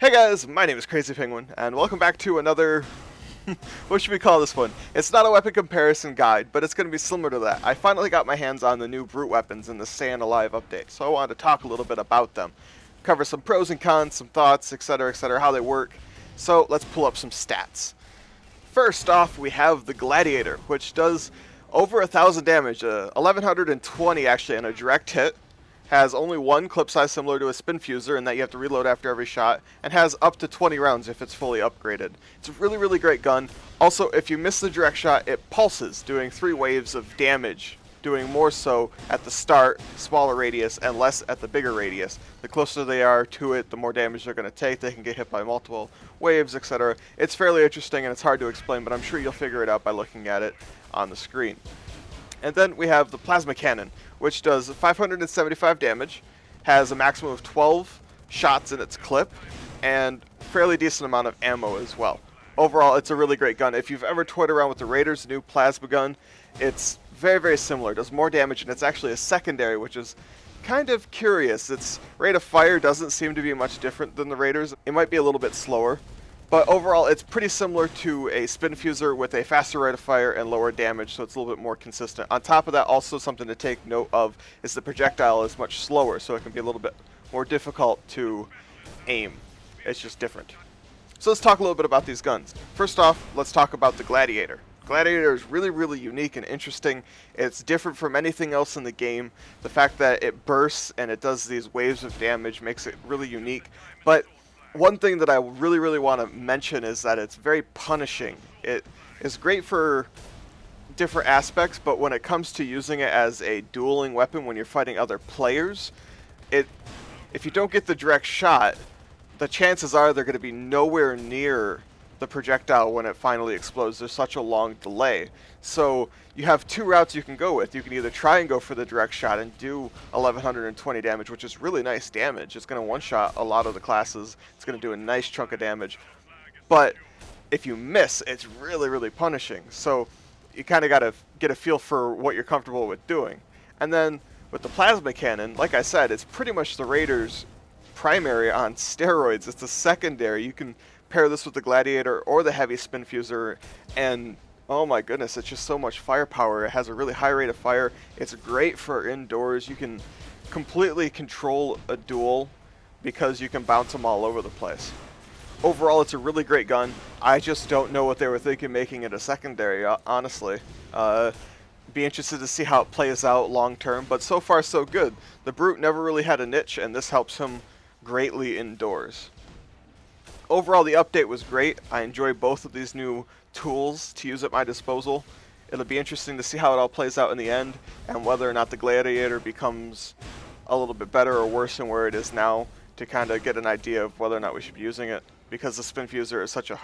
Hey guys, my name is Crazy Penguin, and welcome back to another... what should we call this one? It's not a weapon comparison guide, but it's going to be similar to that. I finally got my hands on the new brute weapons in the Staying Alive update, so I wanted to talk a little bit about them. Cover some pros and cons, some thoughts, etc, how they work. So let's pull up some stats. First off, we have the Gladiator, which does over 1,000 damage, 1,120 actually in a direct hit. Has only one clip size similar to a spin fuser in that you have to reload after every shot, and has up to 20 rounds if it's fully upgraded. It's a really great gun. Also, if you miss the direct shot, it pulses, doing 3 waves of damage, doing more so at the start, smaller radius, and less at the bigger radius. The closer they are to it, the more damage they're going to take. They can get hit by multiple waves, etc. It's fairly interesting and it's hard to explain, but I'm sure you'll figure it out by looking at it on the screen. And then we have the Plasma Cannon, which does 575 damage, has a maximum of 12 shots in its clip, and fairly decent amount of ammo as well. Overall, it's a really great gun. If you've ever toyed around with the Raiders' new plasma gun, it's very similar. It does more damage, and it's actually a secondary, which is kind of curious. Its rate of fire doesn't seem to be much different than the Raiders. It might be a little bit slower. But overall, it's pretty similar to a spin fuser with a faster rate of fire and lower damage, so it's a little bit more consistent. On top of that, also something to take note of is the projectile is much slower, so it can be a little bit more difficult to aim. It's just different. So let's talk a little bit about these guns. First off, let's talk about the Gladiator. Gladiator is really unique and interesting. It's different from anything else in the game. The fact that it bursts and it does these waves of damage makes it really unique. But one thing that I really want to mention is that it's very punishing. It is great for different aspects, but when it comes to using it as a dueling weapon when you're fighting other players, if you don't get the direct shot, the chances are they're going to be nowhere near the projectile when it finally explodes. There's such a long delay. So you have 2 routes you can go with. You can either try and go for the direct shot and do 1,120 damage, which is really nice damage. It's going to one-shot a lot of the classes. It's going to do a nice chunk of damage. But if you miss, it's really punishing. So you kind of got to get a feel for what you're comfortable with doing. And then with the Plasma Cannon, like I said, it's pretty much the Raiders' primary on steroids. It's a secondary. You can pair this with the Gladiator or the heavy spin fuser, and oh my goodness, it's just so much firepower. It has a really high rate of fire. It's great for indoors. You can completely control a duel because you can bounce them all over the place. Overall, it's a really great gun. I just don't know what they were thinking making it a secondary, honestly. Be interested to see how it plays out long term, but so far so good. The Brute never really had a niche, and this helps him greatly indoors. Overall, the update was great. I enjoy both of these new tools to use at my disposal. It'll be interesting to see how it all plays out in the end, and whether or not the Gladiator becomes a little bit better or worse than where it is now, to kind of get an idea of whether or not we should be using it. Because the spin fuser is such a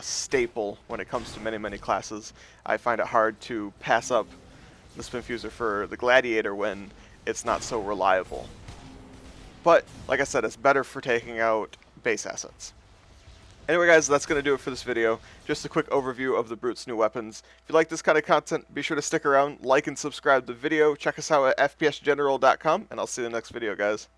staple when it comes to many classes, I find it hard to pass up the spin fuser for the Gladiator when it's not so reliable. But, like I said, it's better for taking out base assets. Anyway guys, that's going to do it for this video. Just a quick overview of the Brute's new weapons. If you like this kind of content, be sure to stick around, like and subscribe to the video. Check us out at FPSGeneral.com, and I'll see you in the next video, guys.